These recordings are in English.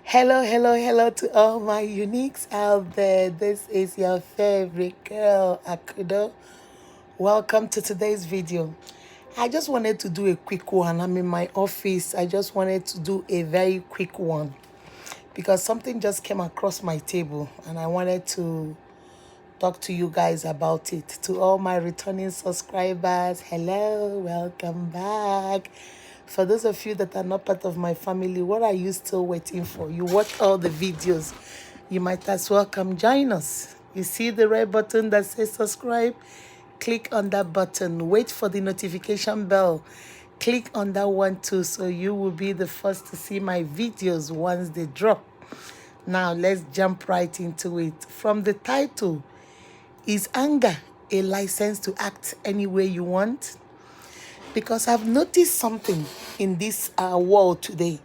Hello, hello, hello to all my uniques out there. This is your favorite girl, Akudo. Welcome to today's video. I just wanted to do a quick one. I'm in my office. I just wanted to do a very quick one because something just came across my table and I wanted to talk to you guys about it. To all my returning subscribers, hello, welcome back. For those of you that are not part of my family, what are you still waiting for? You watch all the videos. You might as well come join us. You see the red button that says subscribe? Click on that button. Wait for the notification bell. Click on that one too so you will be the first to see my videos once they drop. Now let's jump right into it. From the title, is anger a license to act any way you want? Because I've noticed something in this world today.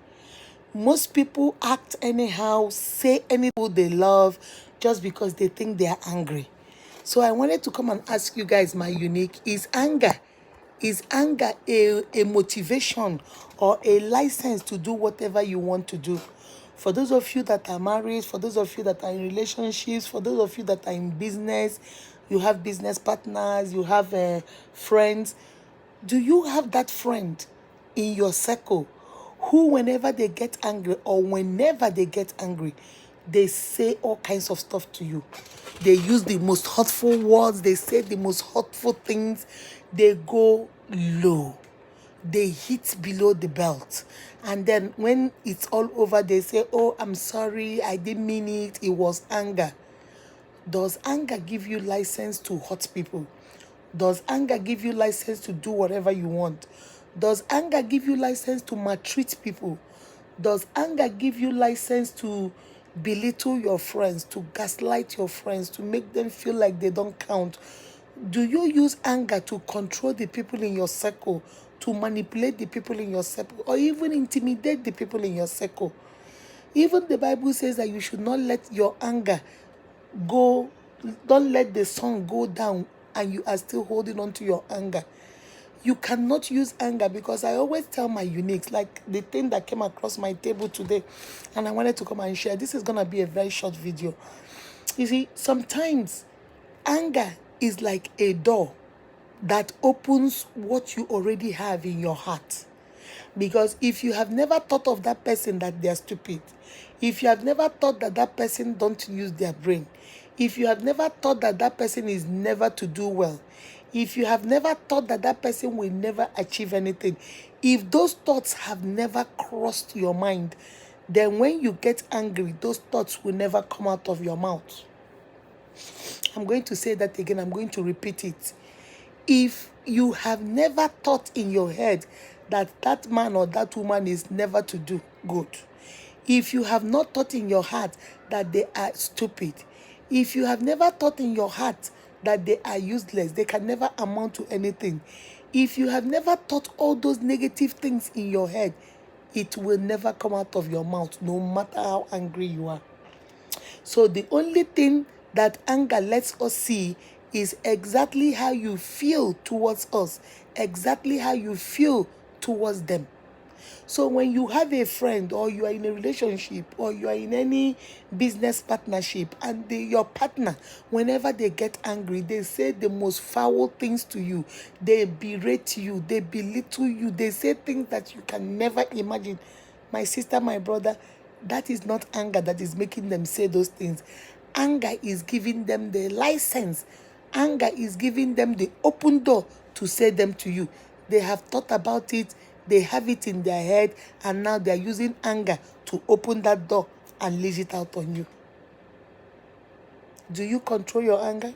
Most people act anyhow, say anything they love just because they think they are angry. So I wanted to come and ask you guys, my unique, is anger a motivation or a license to do whatever you want to do? For those of you that are married, for those of you that are in relationships, for those of you that are in business, you have business partners, you have friends. Do you have that friend in your circle who, whenever they get angry or whenever they get angry, they say all kinds of stuff to you? They use the most hurtful words, they say the most hurtful things, they go low, they hit below the belt. And then when it's all over, they say, "Oh, I'm sorry, I didn't mean it, it was anger." Does anger give you license to hurt people? Does anger give you license to do whatever you want? Does anger give you license to maltreat people? Does anger give you license to belittle your friends, to gaslight your friends, to make them feel like they don't count? Do you use anger to control the people in your circle, to manipulate the people in your circle, or even intimidate the people in your circle? Even the Bible says that you should not let your anger go, don't let the sun go down and you are still holding on to your anger. You cannot use anger, because I always tell my uniques, like the thing that came across my table today and I wanted to come and share. This is going to be a very short video. You see, sometimes anger is like a door that opens what you already have in your heart. Because if you have never thought of that person that they are stupid, if you have never thought that that person don't use their brain, if you have never thought that that person is never to do well, if you have never thought that that person will never achieve anything, if those thoughts have never crossed your mind, then when you get angry, those thoughts will never come out of your mouth. I'm going to say that again. I'm going to repeat it. If you have never thought in your head that that man or that woman is never to do good, if you have not thought in your heart that they are stupid, if you have never thought in your heart that they are useless, they can never amount to anything, if you have never thought all those negative things in your head, it will never come out of your mouth, no matter how angry you are. So the only thing that anger lets us see is exactly how you feel towards us, exactly how you feel towards them. So when you have a friend, or you are in a relationship, or you are in any business partnership, and your partner, whenever they get angry, they say the most foul things to you, they berate you, they belittle you, they say things that you can never imagine. My sister, my brother, that is not anger that is making them say those things. Anger is giving them the license. Anger is giving them the open door to say them to you. They have thought about it, they have it in their head, and now they are using anger to open that door and leave it out on you. Do you control your anger?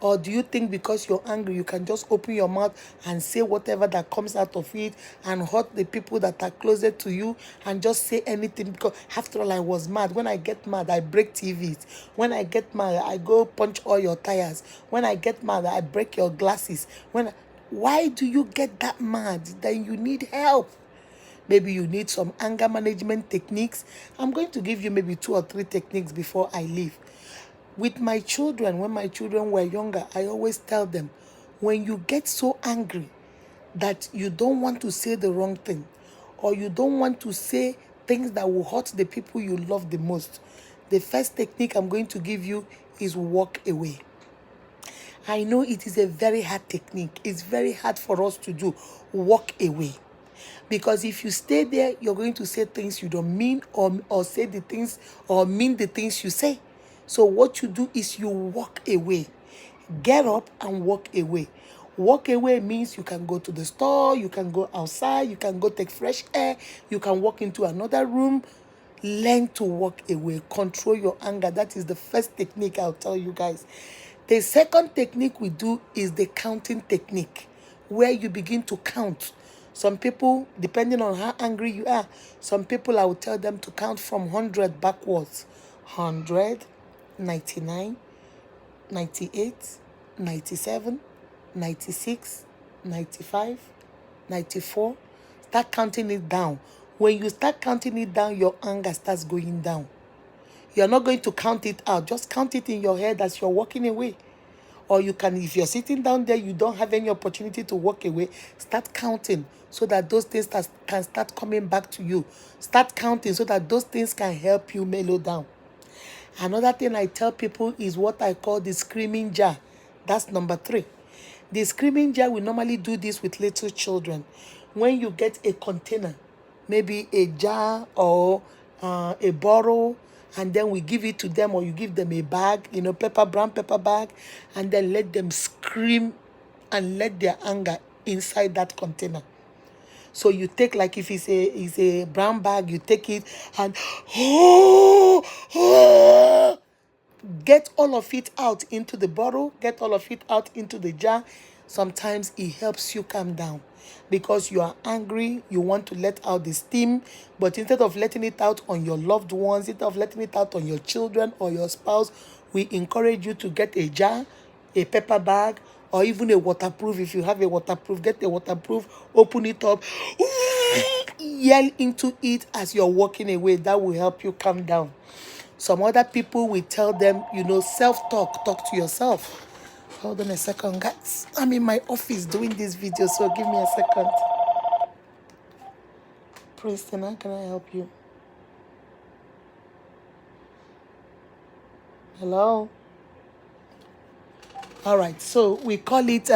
Or do you think because you're angry, you can just open your mouth and say whatever that comes out of it and hurt the people that are closer to you and just say anything? Because after all, I was mad. When I get mad, I break TVs. When I get mad, I go punch all your tires. When I get mad, I break your glasses. Why do you get that mad? Then you need help. Maybe you need some anger management techniques. I'm going to give you maybe 2 or 3 techniques before I leave. With my children, when my children were younger, I always tell them, when you get so angry that you don't want to say the wrong thing, or you don't want to say things that will hurt the people you love the most. The first technique I'm going to give you is walk away. I know it is a very hard technique. It's very hard for us to do. Walk away. Because if you stay there, you're going to say things you don't mean, or say the things, or mean the things you say. So what you do is you walk away. Get up and walk away. Walk away means you can go to the store, you can go outside, you can go take fresh air, you can walk into another room. Learn to walk away. Control your anger. That is the first technique I'll tell you guys. The second technique we do is the counting technique, where you begin to count. Some people, depending on how angry you are, some people I will tell them to count from 100 backwards. 100, 99, 98, 97, 96, 95, 94. Start counting it down. When you start counting it down, your anger starts going down. You're not going to count it out. Just count it in your head as you're walking away. Or you can, if you're sitting down there, you don't have any opportunity to walk away, start counting so that those things can start coming back to you. Start counting so that those things can help you mellow down. Another thing I tell people is what I call the screaming jar. That's number 3. The screaming jar, we normally do this with little children. When you get a container, maybe a jar or a bottle, and then we give it to them, or you give them a bag, brown paper bag, and then let them scream and let their anger inside that container. So you take, like if it's a brown bag, you take it and get all of it out into the bottle, get all of it out into the jar. Sometimes it helps you calm down because you are angry, you want to let out the steam, but instead of letting it out on your loved ones, instead of letting it out on your children or your spouse, we encourage you to get a jar, a paper bag, or even a waterproof. If you have a waterproof, get a waterproof, open it up, yell into it as you're walking away. That will help you calm down. Some other people will tell them, self-talk, talk to yourself. Hold on a second, guys. I'm in my office doing this video, so give me a second. Preston, how can I help you? Hello? All right, so we call it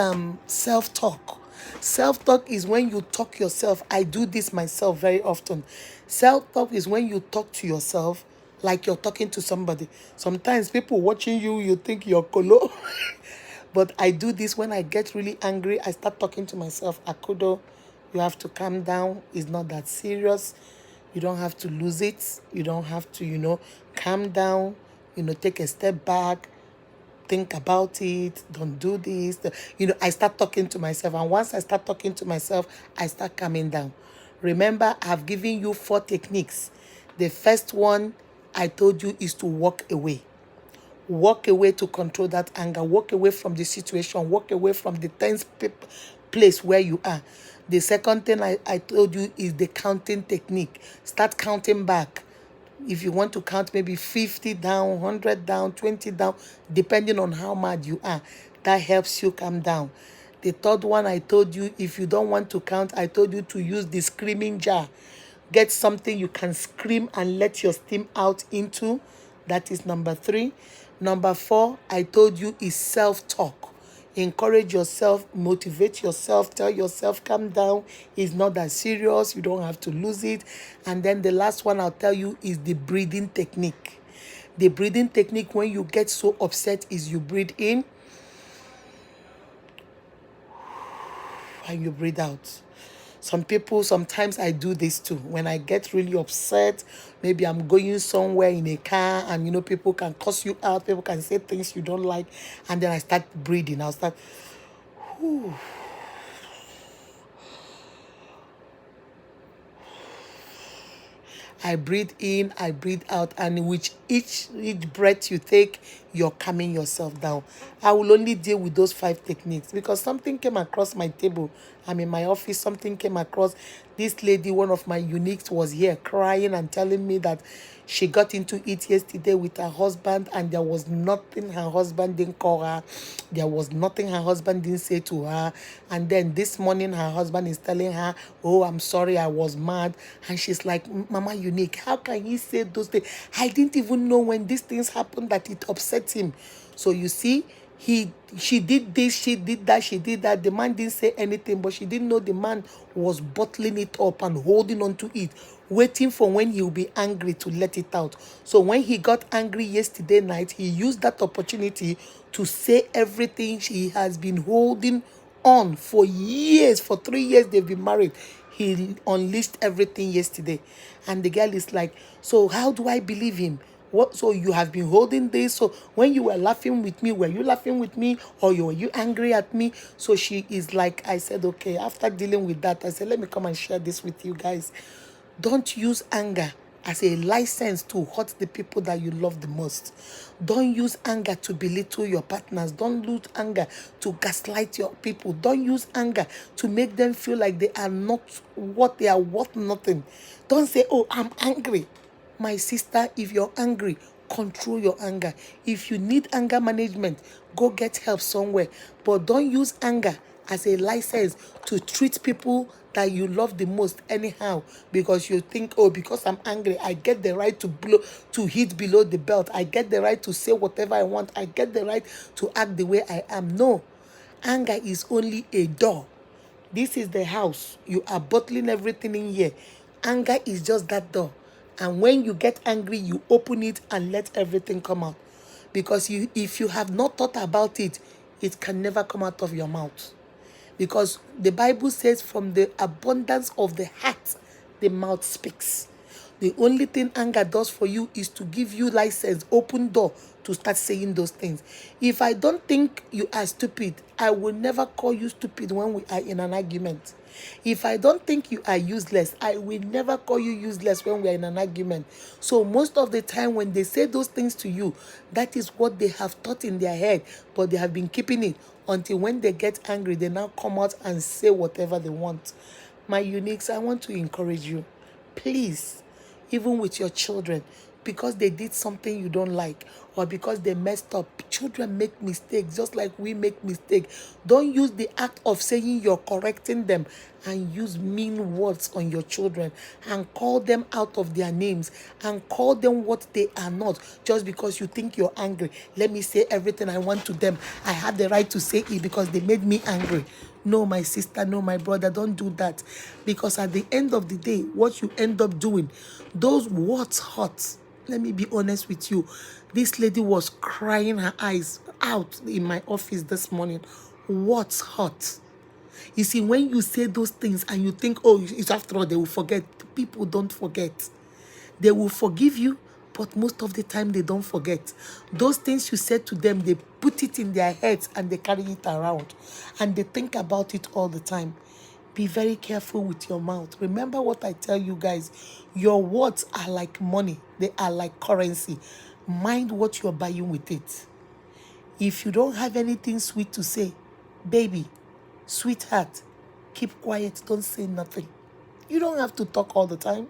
self-talk. Self-talk is when you talk yourself. I do this myself very often. Self-talk is when you talk to yourself like you're talking to somebody. Sometimes people watching you, you think you're colo. But I do this when I get really angry. I start talking to myself. Akudo, you have to calm down. It's not that serious. You don't have to lose it. You don't have to, calm down. Take a step back. Think about it. Don't do this. I start talking to myself. And once I start talking to myself, I start calming down. Remember, I've given you 4 techniques. The first one I told you is to walk away. Walk away to control that anger. Walk away from the situation. Walk away from the tense place where you are. The second thing I told you is the counting technique. Start counting back. If you want to count maybe 50 down, 100 down, 20 down, depending on how mad you are, that helps you calm down. The third one I told you, if you don't want to count, I told you to use the screaming jar. Get something you can scream and let your steam out into. That is number 3. Number 4, I told you, is self-talk. Encourage yourself, motivate yourself, tell yourself, calm down. It's not that serious. You don't have to lose it. And then the last one I'll tell you is the breathing technique. The breathing technique, when you get so upset, is you breathe in and you breathe out. Sometimes I do this too. When I get really upset, maybe I'm going somewhere in a car and, people can cuss you out. People can say things you don't like. And then I start breathing. I'll start, whew. I breathe in, I breathe out, and with each breath you take, you're calming yourself down. I will only deal with those 5 techniques because something came across my table I'm in my office, something came across. This lady, one of my uniques, was here crying and telling me that she got into it yesterday with her husband, and there was nothing her husband didn't call her. There was nothing her husband didn't say to her. And then this morning, her husband is telling her, "Oh, I'm sorry, I was mad." And she's like, "Mama Unique, how can he say those things? I didn't even know when these things happened that it upset him." So you see, she did this, she did that, she did that. The man didn't say anything, but she didn't know the man was bottling it up and holding on to it, waiting for when he'll be angry to let it out. So when he got angry yesterday night, he used that opportunity to say everything she has been holding on for years. For 3 years they've been married. He unleashed everything yesterday. And the girl is like, "So how do I believe him? What? So you have been holding this? So when you were laughing with me, were you laughing with me, or were you angry at me?" So she is like, I said, okay, after dealing with that, I said, let me come and share this with you guys. Don't use anger as a license to hurt the people that you love the most. Don't use anger to belittle your partners. Don't use anger to gaslight your people. Don't use anger to make them feel like they are not what they are worth nothing. Don't say, "Oh, I'm angry." My sister, if you're angry, control your anger. If you need anger management, go get help somewhere. But don't use anger as a license to treat people that you love the most anyhow, because you think, "Oh, because I'm angry, I get the right to hit below the belt. I get the right to say whatever I want. I get the right to act the way I am." No, anger is only a door. This is the house. You are bottling everything in here. Anger is just that door. And when you get angry, you open it and let everything come out. Because if you have not thought about it, it can never come out of your mouth. Because the Bible says, from the abundance of the heart, the mouth speaks. The only thing anger does for you is to give you license, open door to start saying those things. If I don't think you are stupid, I will never call you stupid when we are in an argument. If I don't think you are useless, I will never call you useless when we are in an argument. So most of the time when they say those things to you, that is what they have thought in their head, but they have been keeping it until when they get angry, they now come out and say whatever they want. My uniques, I want to encourage you. Please, even with your children, because they did something you don't like, or because they messed up. Children make mistakes just like we make mistakes. Don't use the act of saying you're correcting them and use mean words on your children and call them out of their names and call them what they are not, just because you think you're angry. Let me say everything I want to them. I have the right to say it because they made me angry. No, my sister, no, my brother, don't do that. Because at the end of the day, what you end up doing, those words hurt. Let me be honest with you. This lady was crying her eyes out in my office this morning. Words hurt. You see, when you say those things and you think, "Oh, it's after all, they will forget." People don't forget. They will forgive you, but most of the time they don't forget. Those things you said to them, they put it in their heads and they carry it around. And they think about it all the time. Be very careful with your mouth. Remember what I tell you guys. Your words are like money. They are like currency. Mind what you're buying with it. If you don't have anything sweet to say, baby, sweetheart, keep quiet. Don't say nothing. You don't have to talk all the time.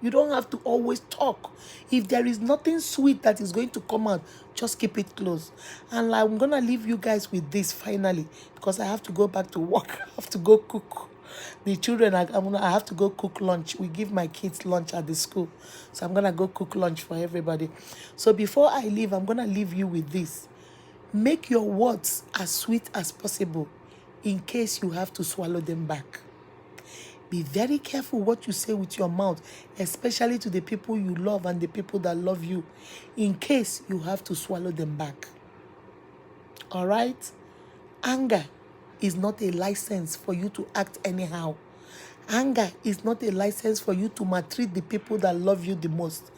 You don't have to always talk. If there is nothing sweet that is going to come out, just keep it close. And I'm going to leave you guys with this finally, because I have to go back to work. I have to go cook. The children, I have to go cook lunch. We give my kids lunch at the school. So I'm going to go cook lunch for everybody. So before I leave, I'm going to leave you with this. Make your words as sweet as possible in case you have to swallow them back. Be very careful what you say with your mouth, especially to the people you love and the people that love you, in case you have to swallow them back. All right? Anger is not a license for you to act anyhow. Anger is not a license for you to maltreat the people that love you the most.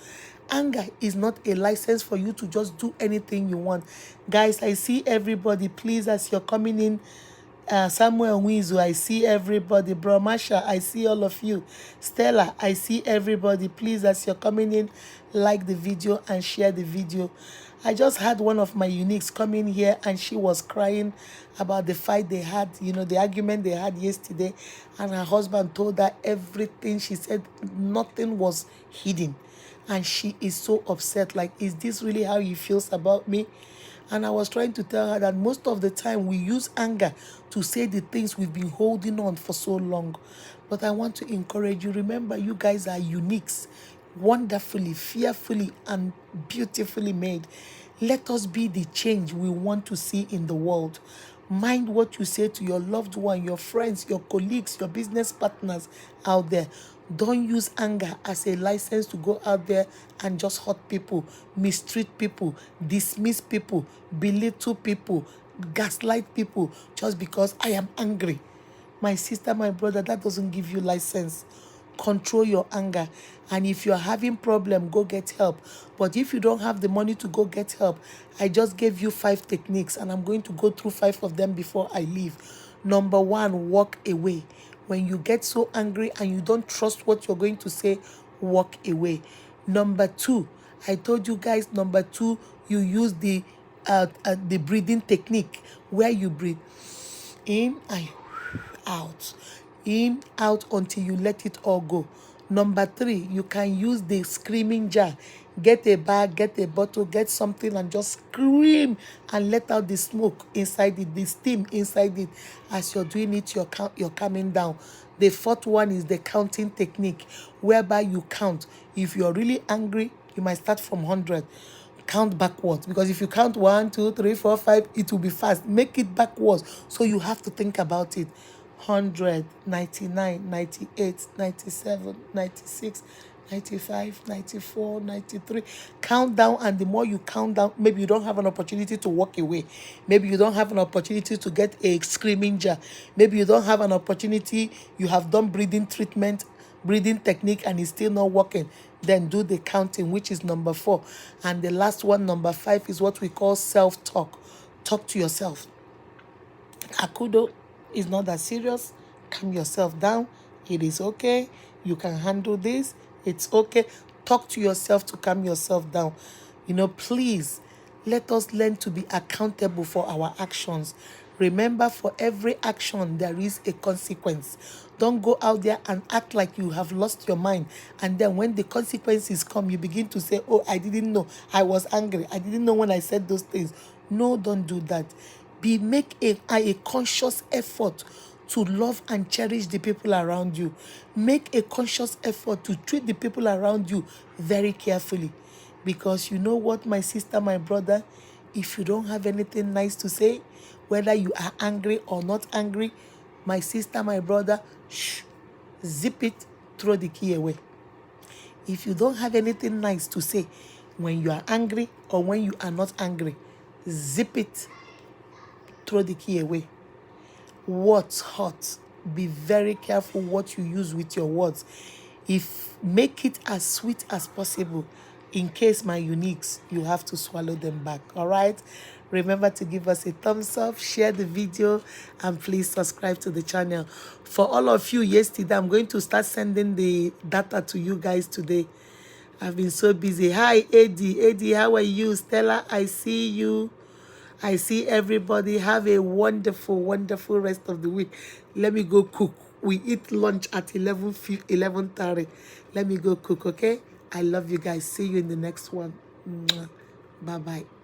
Anger is not a license for you to just do anything you want. Guys, I see everybody. Please, as you're coming in, Samuel Wizu, I see everybody. Bro Masha, I see all of you. Stella, I see everybody. Please, as you're coming in, like the video and share the video. I just had one of my uniques come in here and she was crying about the fight they had, the argument they had yesterday. And her husband told her everything. She said nothing was hidden. And she is so upset. Like, is this really how he feels about me? And I was trying to tell her that most of the time we use anger to say the things we've been holding on for so long. But I want to encourage you. Remember, you guys are uniques, wonderfully, fearfully, and beautifully made. Let us be the change we want to see in the world. Mind what you say to your loved one, your friends, your colleagues, your business partners out there. Don't use anger as a license to go out there and just hurt people, mistreat people, dismiss people, belittle people, gaslight people just because I am angry. My sister, my brother, that doesn't give you license. Control your anger. And if you're having problem, go get help. But if you don't have the money to go get help, I just gave you 5 techniques and I'm going to go through 5 of them before I leave. Number 1, walk away. When you get so angry and you don't trust what you're going to say, walk away. Number 2, I told you guys, number 2, you use the breathing technique where you breathe in and out. In, out until you let it all go. Number 3, you can use the screaming jar. Get a bag, get a bottle, get something and just scream and let out the smoke inside it, the steam inside it. As you're doing it, you're calming down. The 4th one is the counting technique, whereby you count. If you're really angry, you might start from 100. Count backwards, because if you count 1, 2, 3, 4, 5, it will be fast. Make it backwards, so you have to think about it. 100, 99, 98, 97, 96, 95, 94, 93. Count down, and the more you count down, maybe you don't have an opportunity to walk away. Maybe you don't have an opportunity to get a screaming jar. Maybe you don't have an opportunity, you have done breathing technique and it's still not working. Then do the counting, which is number 4. And the last one, number 5, is what we call self-talk. Talk to yourself. Akudo is not that serious. Calm yourself down. It is okay. You can handle this. It's okay. Talk to yourself to calm yourself down. Please, let us learn to be accountable for our actions. Remember, for every action, there is a consequence. Don't go out there and act like you have lost your mind. And then when the consequences come, you begin to say, oh, I didn't know. I was angry. I didn't know when I said those things. No, don't do that. Make a conscious effort to love and cherish the people around you. Make a conscious effort to treat the people around you very carefully. Because you know what, my sister, my brother, if you don't have anything nice to say, whether you are angry or not angry, my sister, my brother, zip it, throw the key away. If you don't have anything nice to say when you are angry or when you are not angry, zip it, throw the key away. Words hurt. Be very careful what you use with your words. Make it as sweet as possible. In case my uniques, you have to swallow them back. All right? Remember to give us a thumbs up, share the video, and please subscribe to the channel. For all of you, yesterday, I'm going to start sending the data to you guys today. I've been so busy. Hi, Eddie. Eddie, how are you? Stella, I see you. I see everybody. Have a wonderful, wonderful rest of the week. Let me go cook. We eat lunch at 11:30. Let me go cook, okay? I love you guys. See you in the next one. Bye-bye.